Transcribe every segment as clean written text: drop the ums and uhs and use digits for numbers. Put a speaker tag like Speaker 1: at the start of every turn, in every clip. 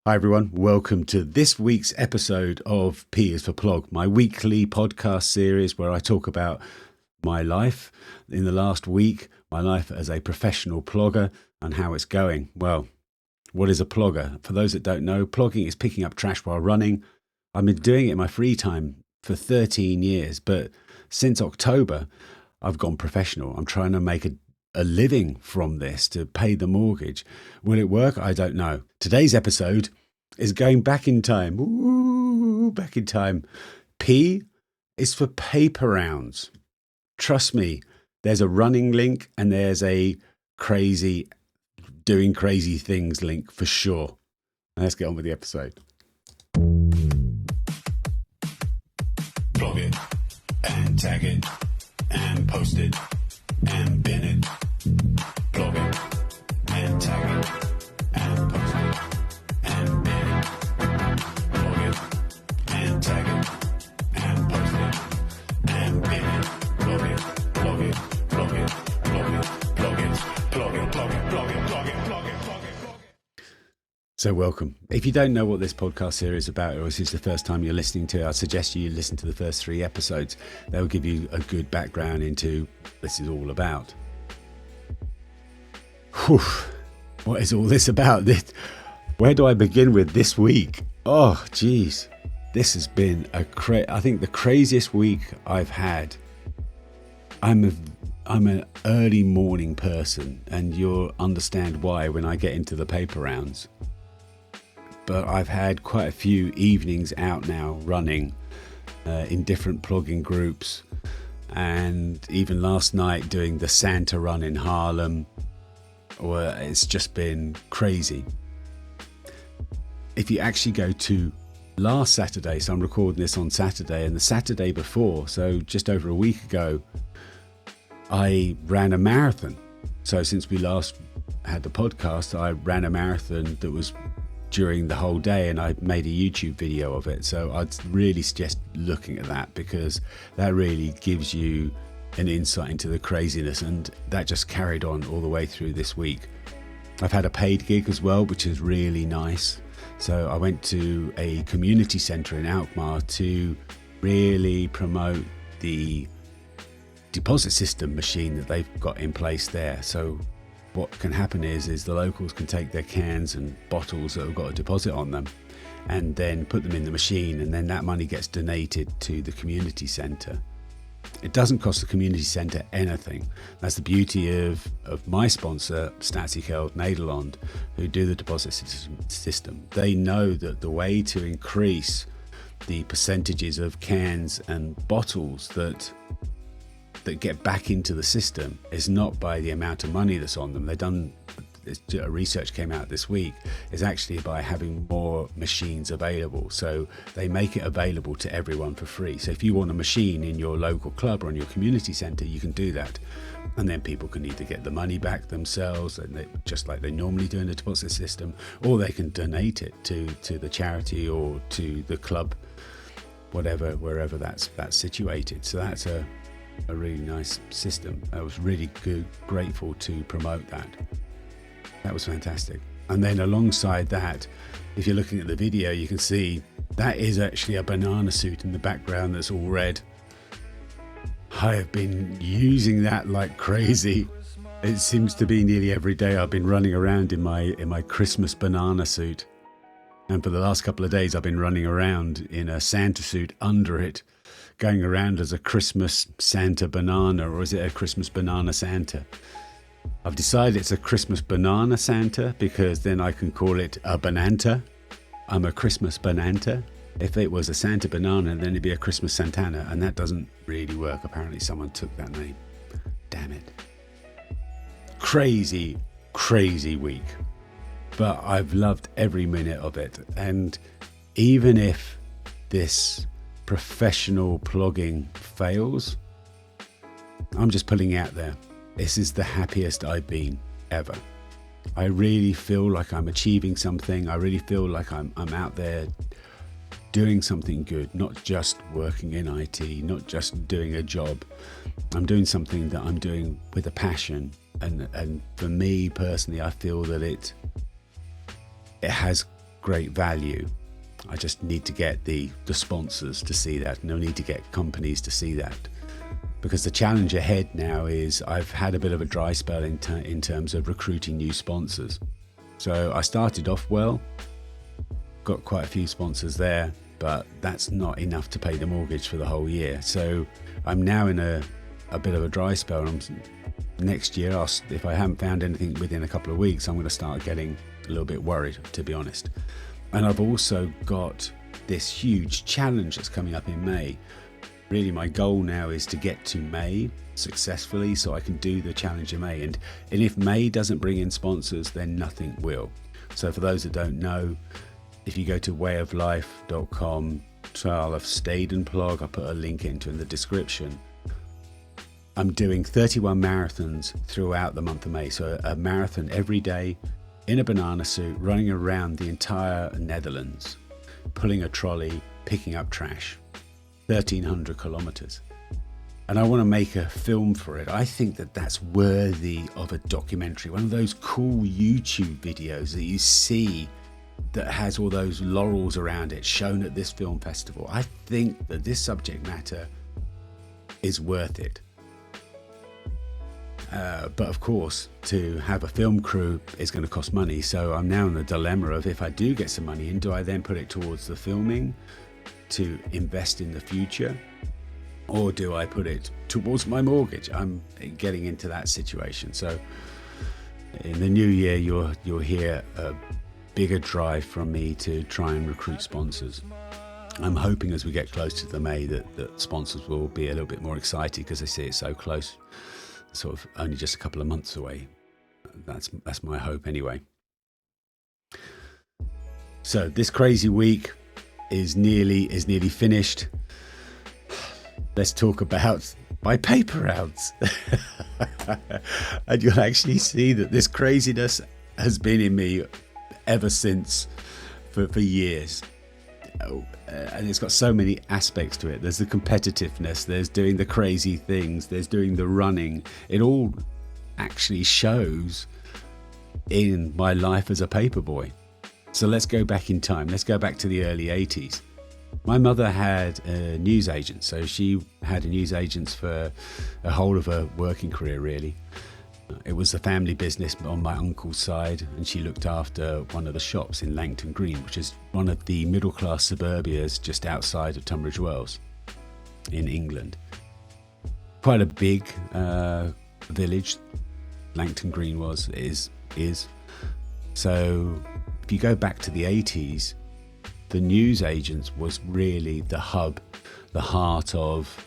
Speaker 1: Hi everyone, welcome to this week's episode of P is for Plog, my weekly podcast series where I talk about my life in the last week, my life as a professional plogger and how it's going. Well, what is a plogger? For those that don't know, plogging is picking up trash while running. I've been doing it in my free time for 13 years, but since October, I've gone professional. I'm trying to make a living from this to pay the mortgage. Will it work? I don't know. Today's episode is going back in time. Ooh, back in time. P is for paper rounds. Trust me, there's a running link and there's a doing crazy things link for sure. Let's get on with the episode.
Speaker 2: Plug it and tag it and post it and bin it. Plug it and tag it and post it and bin it. Plug it and tag it and post it and bin it. Plug it, plug it, plug it, plug it, plug it, plug it, plug it, plug it, plug it, plug it, plug it, plug it.
Speaker 1: So welcome. If you don't know what this podcast series is about, or this is the first time you're listening to it, I suggest you listen to the first 3 episodes. They'll give you a good background into what this is all about. Whew. What is all this about? Where do I begin with this week? Oh, geez. This has been I think the craziest week I've had. I'm an early morning person, and you'll understand why when I get into the paper rounds. But I've had quite a few evenings out now running in different plogging groups, and even last night doing the Santa run in Harlem. It's just been crazy. If you actually go to last Saturday, so I'm recording this on Saturday, and the Saturday before, so just over a week ago, I ran a marathon. So since we last had the podcast, I ran a marathon that was during the whole day, and I made a YouTube video of it. So I'd really suggest looking at that, because that really gives you an insight into the craziness, and that just carried on all the way through this week. I've had a paid gig as well, which is really nice. So I went to a community centre in Alkmaar to really promote the deposit system machine that they've got in place there. So what can happen is the locals can take their cans and bottles that have got a deposit on them and then put them in the machine, and then that money gets donated to the community centre. It doesn't cost the community centre anything. That's the beauty of my sponsor, Statiegeld Nederland, who do the deposit system. They know that the way to increase the percentages of cans and bottles that get back into the system is not by the amount of money that's on them. They've done, research came out this week, is actually by having more machines available. So they make it available to everyone for free. So if you want a machine in your local club or in your community centre, you can do that. And then people can either get the money back themselves, and just like they normally do in the deposit system, or they can donate it to the charity or to the club, wherever that's situated. So that's a really nice system. I was really grateful to promote that. That was fantastic. And then alongside that, if you're looking at the video, you can see that is actually a banana suit in the background that's all red. I have been using that like crazy. It seems to be nearly every day I've been running around in my Christmas banana suit. And for the last couple of days I've been running around in a Santa suit under it, going around as a Christmas Santa banana, or is it a Christmas banana Santa? I've decided it's a Christmas banana Santa, because then I can call it a Bananta. I'm a Christmas Bananta. If it was a Santa banana, then it'd be a Christmas Santana, and that doesn't really work. Apparently someone took that name. Damn it. Crazy week. But I've loved every minute of it. And even if this professional plogging fails, I'm just putting it out there. This is the happiest I've been ever. I really feel like I'm achieving something. I really feel like I'm out there doing something good, not just working in IT, not just doing a job. I'm doing something that I'm doing with a passion. And for me personally, I feel that it has great value. I just need to get the sponsors to see that, and I need to get companies to see that. Because the challenge ahead now is I've had a bit of a dry spell in terms of recruiting new sponsors. So I started off well, got quite a few sponsors there, but that's not enough to pay the mortgage for the whole year. So I'm now in a bit of a dry spell. Next year, if I haven't found anything within a couple of weeks, I'm going to start getting a little bit worried, to be honest. And I've also got this huge challenge that's coming up in May. Really, my goal now is to get to May successfully so I can do the challenge in May. And if May doesn't bring in sponsors, then nothing will. So for those that don't know, if you go to wayoflife.com, I'll have stayed and plog. I'll put a link in the description. I'm doing 31 marathons throughout the month of May. So a marathon every day in a banana suit, running around the entire Netherlands, pulling a trolley, picking up trash. 1,300 kilometers. And I want to make a film for it. I think that that's worthy of a documentary, one of those cool YouTube videos that you see that has all those laurels around it shown at this film festival. I think that this subject matter is worth it. But of course, to have a film crew is going to cost money. So I'm now in the dilemma of, if I do get some money in, do I then put it towards the filming to invest in the future, or do I put it towards my mortgage? I'm getting into that situation. So in the new year, you'll hear a bigger drive from me to try and recruit sponsors. I'm hoping as we get close to the May that sponsors will be a little bit more excited because they see it so close, sort of only just a couple of months away. That's my hope anyway. So this crazy week is nearly finished. Let's talk about my paper rounds. And you'll actually see that this craziness has been in me ever since, for years. And it's got so many aspects to it. There's the competitiveness, there's doing the crazy things, there's doing the running. It all actually shows in my life as a paperboy. So let's go back in time. Let's go back to the early 80s. My mother had a news agent, so she had a news agent for a whole of her working career, really. It was a family business on my uncle's side, and she looked after one of the shops in Langton Green, which is one of the middle-class suburbias just outside of Tunbridge Wells in England. Quite a big village, Langton Green is. So if you go back to the 80s, the news agents was really the hub, the heart of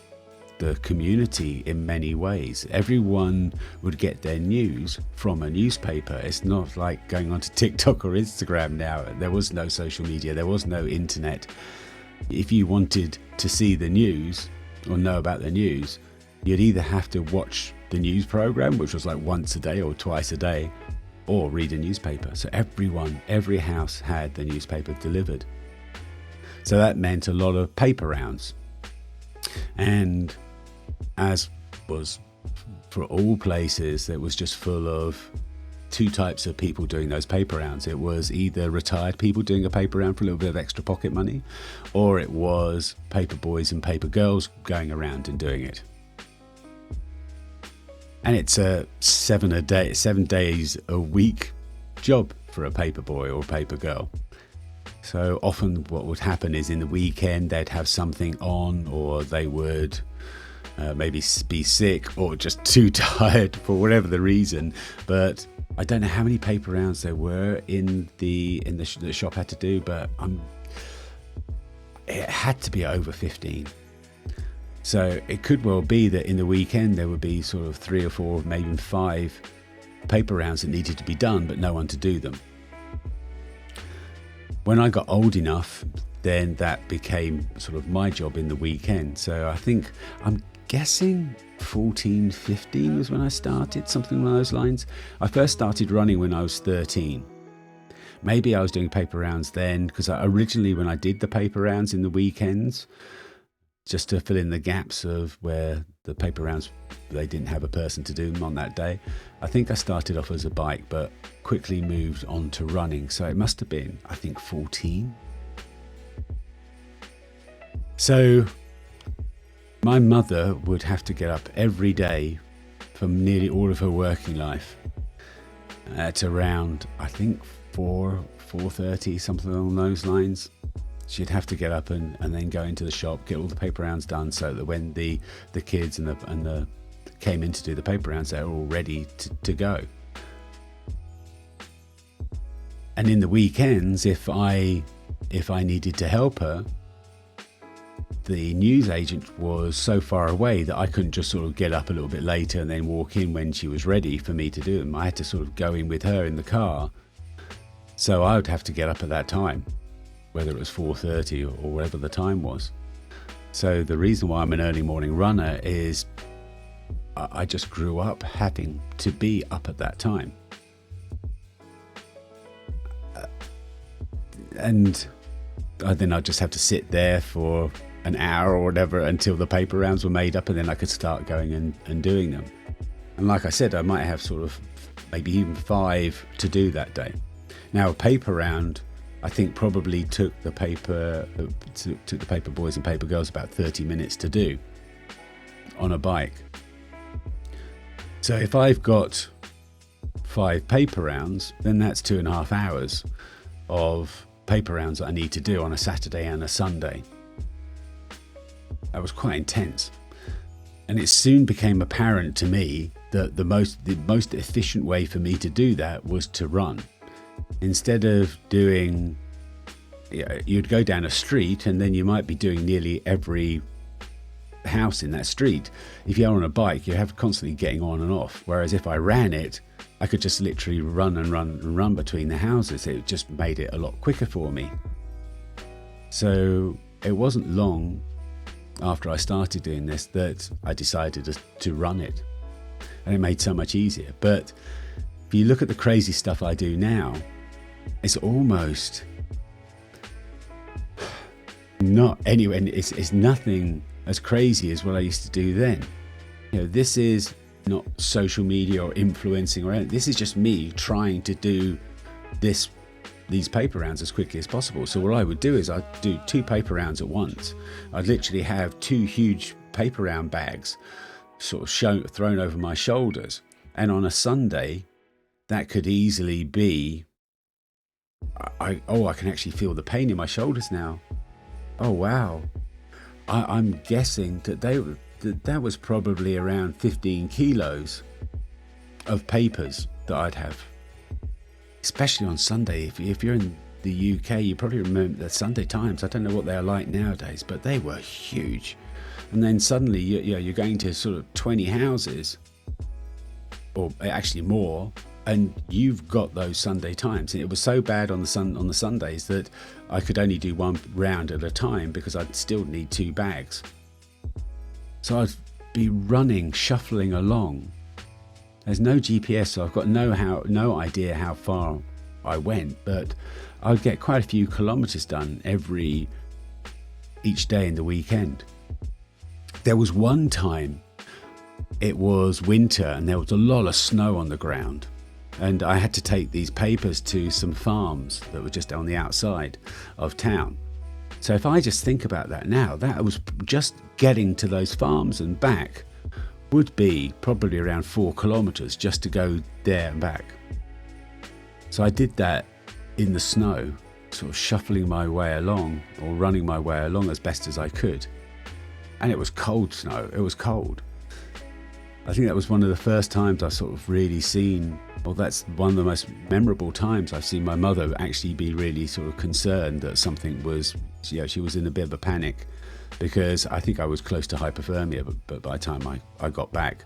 Speaker 1: the community in many ways. Everyone would get their news from a newspaper. It's not like going onto TikTok or Instagram now. There was no social media, there was no internet. If you wanted to see the news or know about the news, you'd either have to watch the news program, which was like once a day or twice a day, or read a newspaper. So every house had the newspaper delivered. So that meant a lot of paper rounds. And as was for all places, it was just full of two types of people doing those paper rounds. It was either retired people doing a paper round for a little bit of extra pocket money, or it was paper boys and paper girls going around and doing it. And it's a 7 days a week job for a paper boy or a paper girl. So often what would happen is in the weekend they'd have something on, or they would maybe be sick or just too tired for whatever the reason. But I don't know how many paper rounds there were in the shop had to do, but it had to be over 15. So it could well be that in the weekend there would be sort of 3 or 4, maybe 5 paper rounds that needed to be done, but no one to do them. When I got old enough, then that became sort of my job in the weekend. So I think, I'm guessing 14, 15 was when I started, something along those lines. I first started running when I was 13. Maybe I was doing paper rounds then, because originally when I did the paper rounds in the weekends, just to fill in the gaps of where the paper rounds, they didn't have a person to do them on that day. I think I started off as a bike, but quickly moved on to running. So it must have been, I think, 14. So my mother would have to get up every day for nearly all of her working life at around, I think, 4:30, something along those lines. She'd have to get up and then go into the shop, get all the paper rounds done, so that when the kids and the came in to do the paper rounds, they were all ready to go. And in the weekends, if I needed to help her, the newsagent was so far away that I couldn't just sort of get up a little bit later and then walk in when she was ready for me to do them. I had to sort of go in with her in the car. So I would have to get up at that time, whether it was 4:30 or whatever the time was. So the reason why I'm an early morning runner is I just grew up having to be up at that time. And then I'd just have to sit there for an hour or whatever until the paper rounds were made up, and then I could start going and doing them. And like I said, I might have sort of maybe even 5 to do that day. Now a paper round, I think, probably took the paper boys and paper girls about 30 minutes to do on a bike. So if I've got 5 paper rounds, then that's 2.5 hours of paper rounds that I need to do on a Saturday and a Sunday. That was quite intense. And it soon became apparent to me that the most efficient way for me to do that was to run. Instead of doing, you'd go down a street and then you might be doing nearly every house in that street. If you're on a bike, you have constantly getting on and off. Whereas if I ran it, I could just literally run between the houses. It just made it a lot quicker for me. So it wasn't long after I started doing this that I decided to run it. And it made so much easier. But if you look at the crazy stuff I do now, it's almost not anyway. It's nothing as crazy as what I used to do then. This is not social media or influencing or anything. This is just me trying to do these paper rounds as quickly as possible. So what I would do is I'd do 2 paper rounds at once. I'd literally have 2 huge paper round bags sort of thrown over my shoulders. And on a Sunday, that could easily be, I can actually feel the pain in my shoulders now. Oh, wow. I'm guessing that that was probably around 15 kilos of papers that I'd have. Especially on Sunday. If you're in the UK, you probably remember the Sunday Times. I don't know what they're like nowadays, but they were huge. And then suddenly you're going to sort of 20 houses, or actually more, and you've got those Sunday Times. And it was so bad on the Sundays that I could only do 1 round at a time because I'd still need 2 bags. So I'd be running, shuffling along. There's no GPS, so I've got no idea how far I went, but I'd get quite a few kilometers done each day in the weekend. There was one time, it was winter and there was a lot of snow on the ground, and I had to take these papers to some farms that were just on the outside of town. So if I just think about that now, that was just getting to those farms and back would be probably around 4 kilometers just to go there and back. So I did that in the snow, sort of shuffling my way along or running my way along as best as I could. And it was cold snow, it was cold. I think that was one of the first times I've sort of really seen, well, that's one of the most memorable times I've seen my mother actually be really sort of concerned that something was, she was in a bit of a panic, because I think I was close to hypothermia, but by the time I got back,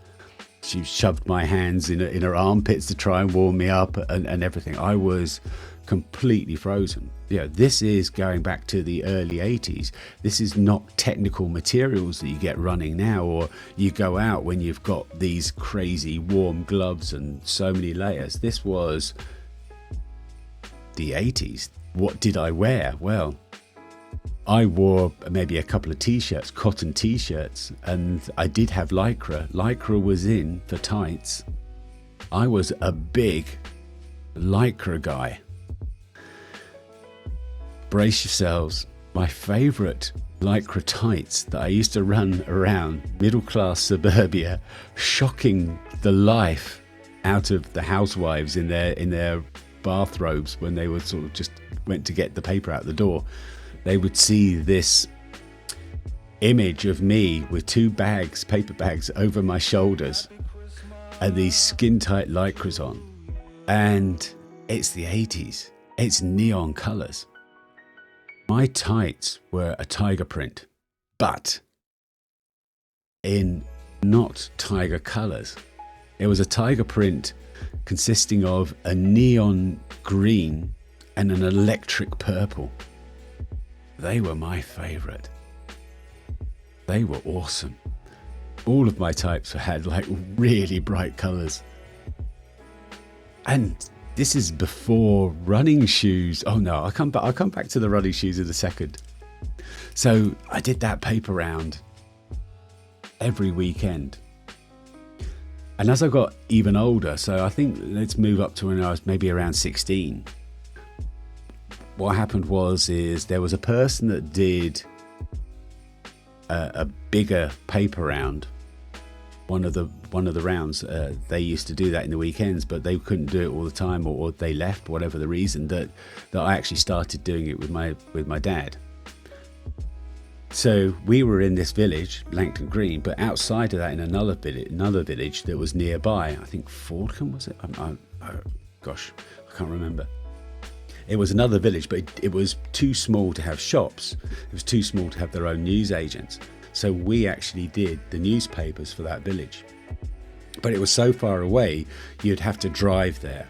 Speaker 1: she shoved my hands in her armpits to try and warm me up and everything. I was completely frozen. This is going back to the early 80s. This is not technical materials that you get running now, or you go out when you've got these crazy warm gloves and so many layers. This was the 80s. What did I wear? Well, I wore maybe a couple of t-shirts, cotton t-shirts, and I did have lycra. Lycra was in for tights. I was a big lycra guy. Brace yourselves. My favourite lycra tights that I used to run around middle-class suburbia, shocking the life out of the housewives in their bathrobes when they would sort of just went to get the paper out the door. They would see this image of me with 2 bags, paper bags over my shoulders and these skin-tight lycras on. And it's the 80s. It's neon colours. My tights were a tiger print, but in not tiger colours. It was a tiger print consisting of a neon green and an electric purple. They were my favourite. They were awesome. All of my types had like really bright colours. And this is before running shoes. Oh no, I'll come back to the running shoes in a second. So I did that paper round every weekend. And as I got even older, so I think let's move up to when I was maybe around 16. What happened is there was a person that did a bigger paper round. One of the rounds, they used to do that in the weekends, but they couldn't do it all the time, or they left, whatever the reason. That I actually started doing it with my dad. So we were in this village, Langton Green, but outside of that, in another village that was nearby. I think Fordham, was it? Gosh, I can't remember. It was another village, but it was too small to have shops. It was too small to have their own news agents. So we actually did the newspapers for that village. But it was so far away, you'd have to drive there.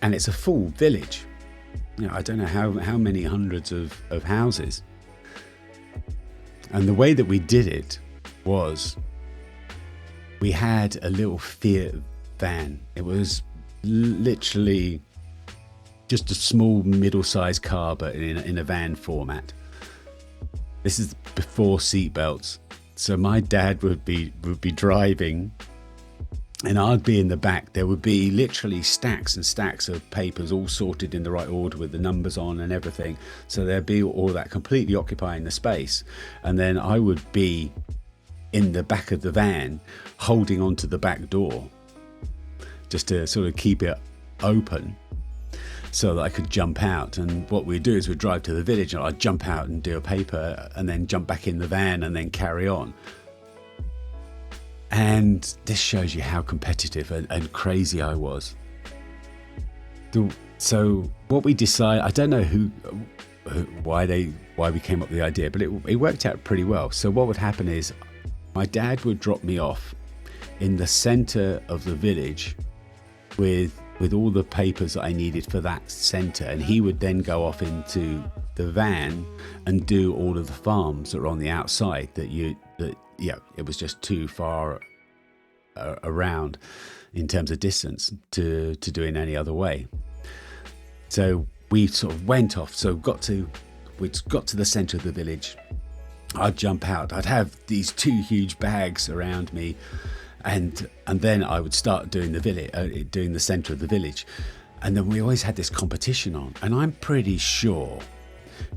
Speaker 1: And it's a full village. You know, I don't know how many hundreds of houses. And the way that we did it was we had a little Fiat van. It was literally just a small middle-sized car, but in a van format. This is before seatbelts. So my dad would be driving and I'd be in the back. There would be literally stacks and stacks of papers all sorted in the right order with the numbers on and everything. So there'd be all that completely occupying the space. And then I would be in the back of the van holding onto the back door just to sort of keep it open so that I could jump out. And what we'd do is we'd drive to the village and I'd jump out and do a paper and then jump back in the van and then carry on. And this shows you how competitive and crazy I was. So what we decided, I don't know why we came up with the idea, but it worked out pretty well. So what would happen is my dad would drop me off in the centre of the village with all the papers that I needed for that centre, and he would then go off into the van and do all of the farms that are on the outside it was just too far around in terms of distance to do in any other way. So we sort of went off. So we got to the centre of the village. I'd jump out. I'd have these 2 huge bags around me, and then I would start doing the centre of the village. And then we always had this competition on, and I'm pretty sure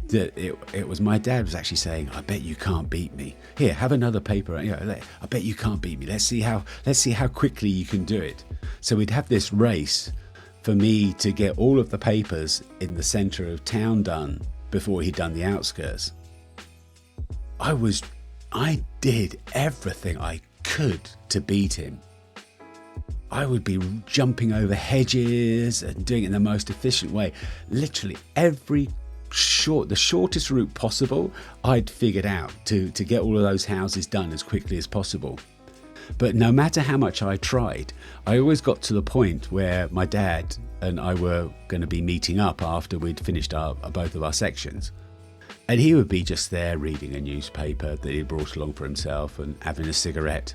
Speaker 1: that it was my dad was actually saying, I bet you can't beat me. Here, have another paper. I bet you can't beat me. Let's see how quickly you can do it. So we'd have this race for me to get all of the papers in the centre of town done before he'd done the outskirts. I did everything I could to beat him. I would be jumping over hedges and doing it in the most efficient way. Literally the shortest route possible, I'd figured out to get all of those houses done as quickly as possible. But no matter how much I tried, I always got to the point where my dad and I were going to be meeting up after we'd finished both of our sections. And he would be just there reading a newspaper that he brought along for himself and having a cigarette,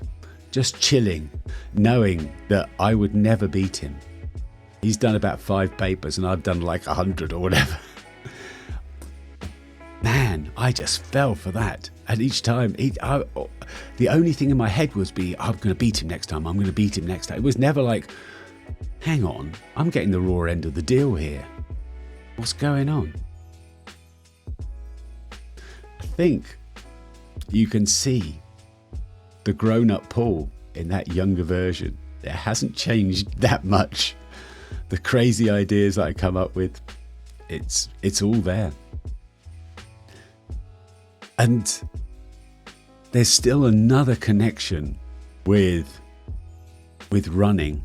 Speaker 1: just chilling, knowing that I would never beat him. He's done about 5 papers and I've done like 100 or whatever. man, I just fell for that. And each time, the only thing in my head was I'm going to beat him next time. I'm going to beat him next time. It was never like, hang on, I'm getting the raw end of the deal here. What's going on? I think you can see the grown-up Paul in that younger version. It hasn't changed that much. The crazy ideas that I come up with, it's all there. And there's still another connection with running.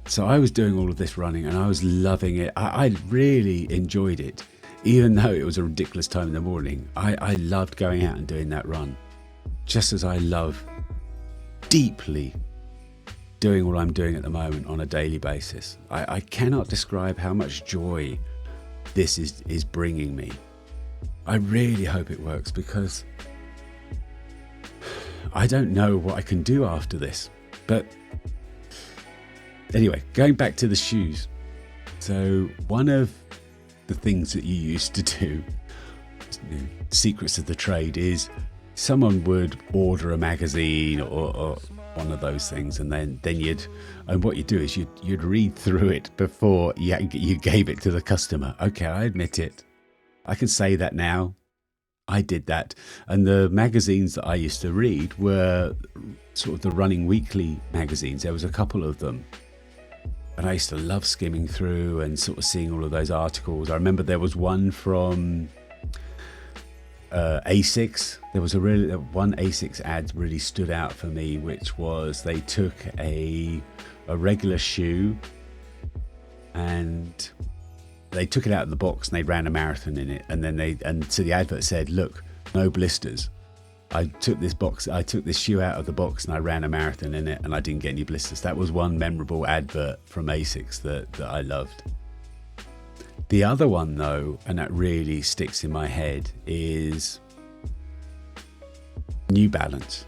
Speaker 1: So I was doing all of this running and I was loving it. I really enjoyed it. Even though it was a ridiculous time in the morning, I loved going out and doing that run. Just as I love deeply doing what I'm doing at the moment on a daily basis. I cannot describe how much joy this is bringing me. I really hope it works, because I don't know what I can do after this. But anyway, going back to the shoes. So one of the things that you used to do, secrets of the trade, is someone would order a magazine or one of those things, and then what you'd do is you'd read through it before you gave it to the customer. Okay, I admit it. I can say that now. I did that. And the magazines that I used to read were sort of the Running Weekly magazines. There was a couple of them. And I used to love skimming through and sort of seeing all of those articles. I remember there was one from Asics. There was one Asics ad really stood out for me, which was they took a regular shoe and they took it out of the box and they ran a marathon in it, and so the advert said, "Look, no blisters. I took this shoe out of the box and I ran a marathon in it, and I didn't get any blisters." That was one memorable advert from Asics that I loved. The other one, though, and that really sticks in my head, is New Balance.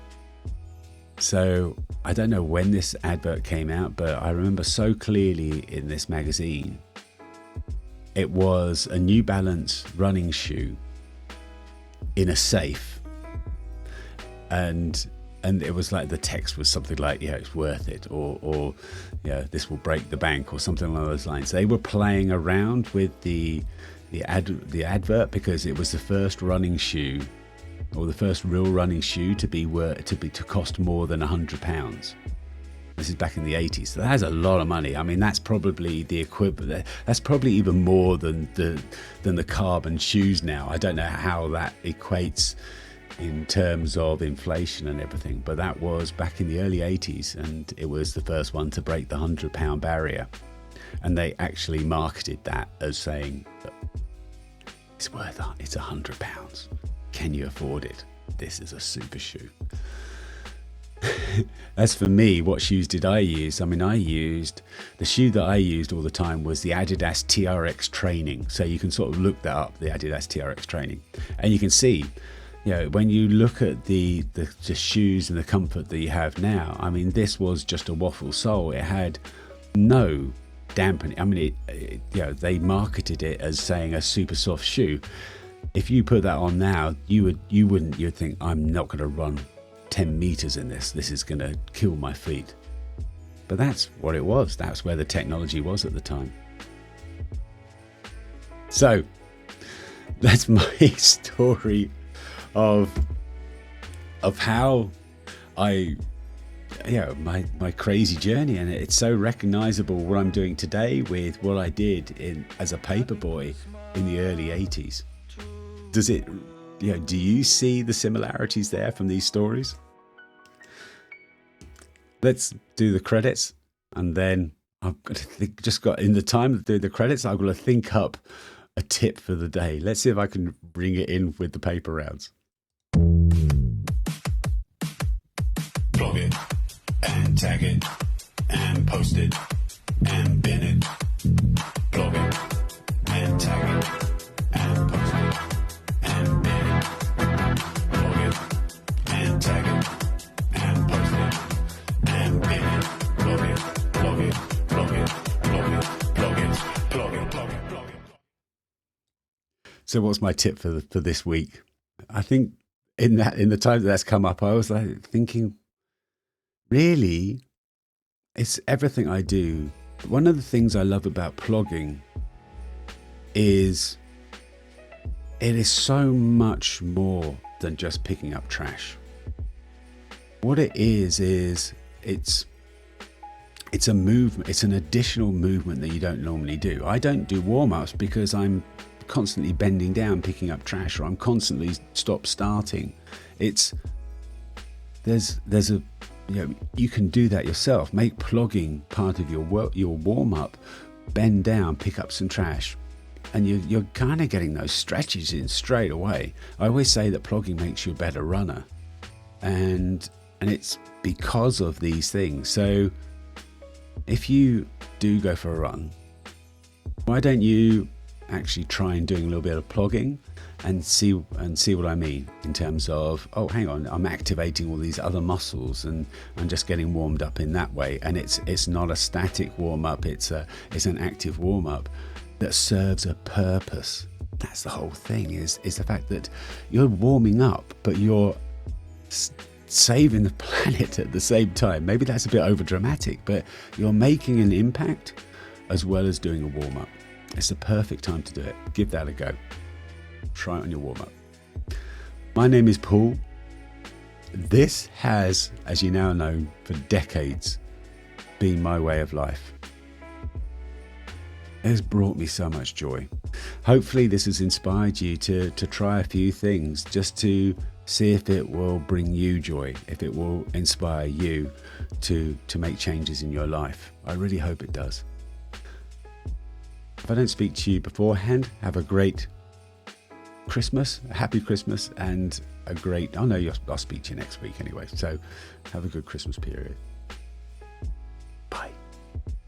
Speaker 1: So I don't know when this advert came out, but I remember so clearly in this magazine. It was a New Balance running shoe in a safe, and it was like the text was something like, "Yeah, it's worth it," or "Yeah, this will break the bank," or something along those lines. They were playing around with the advert because it was the first running shoe, or the first real running shoe to cost more than £100. This is back in the 80s. So that's a lot of money. I mean, that's probably the equivalent. That's probably even more than the carbon shoes now. I don't know how that equates in terms of inflation and everything, but that was back in the early 80s, and it was the first one to break the £100 barrier. And they actually marketed that as saying, it's £100. Can you afford it? This is a super shoe. As for me, what shoes did I use? I mean, the shoe that I used all the time was the Adidas TRX Training. So you can sort of look that up, the Adidas TRX Training, and you can see, when you look at the shoes and the comfort that you have now, I mean, this was just a waffle sole. It had no dampening. I mean, they marketed it as saying a super soft shoe. If you put that on now, you'd think, I'm not going to run 10 meters in this. This is going to kill my feet. But that's what it was. That's where the technology was at the time. So that's my story of how my crazy journey, and it's so recognizable what I'm doing today with what I did as a paperboy in the early 80s. Do you see the similarities there from these stories? Let's do the credits, and then I've got to in the time to do the credits, I've got to think up a tip for the day. Let's see if I can bring it in with the paper rounds.
Speaker 2: Plug it and tag it and post it and bin it. Plug it and tag it and post it and bin it. Plug it and tag it and post it and bin it. Plug it, plug it, plug it, plug it, plug it, plug it, plug it, plug it.
Speaker 1: So what's my tip for this week? I think in the time that's come up, I was like thinking, really, it's everything I do. One of the things I love about plogging is it is so much more than just picking up trash. What it is it's a movement. It's an additional movement that you don't normally do. I don't do warm-ups because I'm constantly bending down picking up trash, or I'm constantly stop-starting. There's a you can do that yourself. Make plogging part of your warm-up. Bend down, pick up some trash, and you're kind of getting those stretches in straight away. I always say that plogging makes you a better runner, and it's because of these things. So if you do go for a run, why don't you actually try and doing a little bit of plogging and see what I mean in terms of, oh, hang on, I'm activating all these other muscles and I'm just getting warmed up in that way. And it's not a static warm up, it's an active warm up that serves a purpose. That's the whole thing, is the fact that you're warming up, but you're saving the planet at the same time. Maybe that's a bit over dramatic, but you're making an impact as well as doing a warm up. It's the perfect time to do it. Give that a go. Try it on your warm up. My name is Paul. This has, as you now know, for decades been my way of life. It has brought me so much joy. Hopefully this has inspired you to try a few things just to see if it will bring you joy, if it will inspire you to make changes in your life. I really hope it does. If I don't speak to you beforehand, have a great Christmas, a happy Christmas, and I'll speak to you next week anyway. So have a good Christmas period.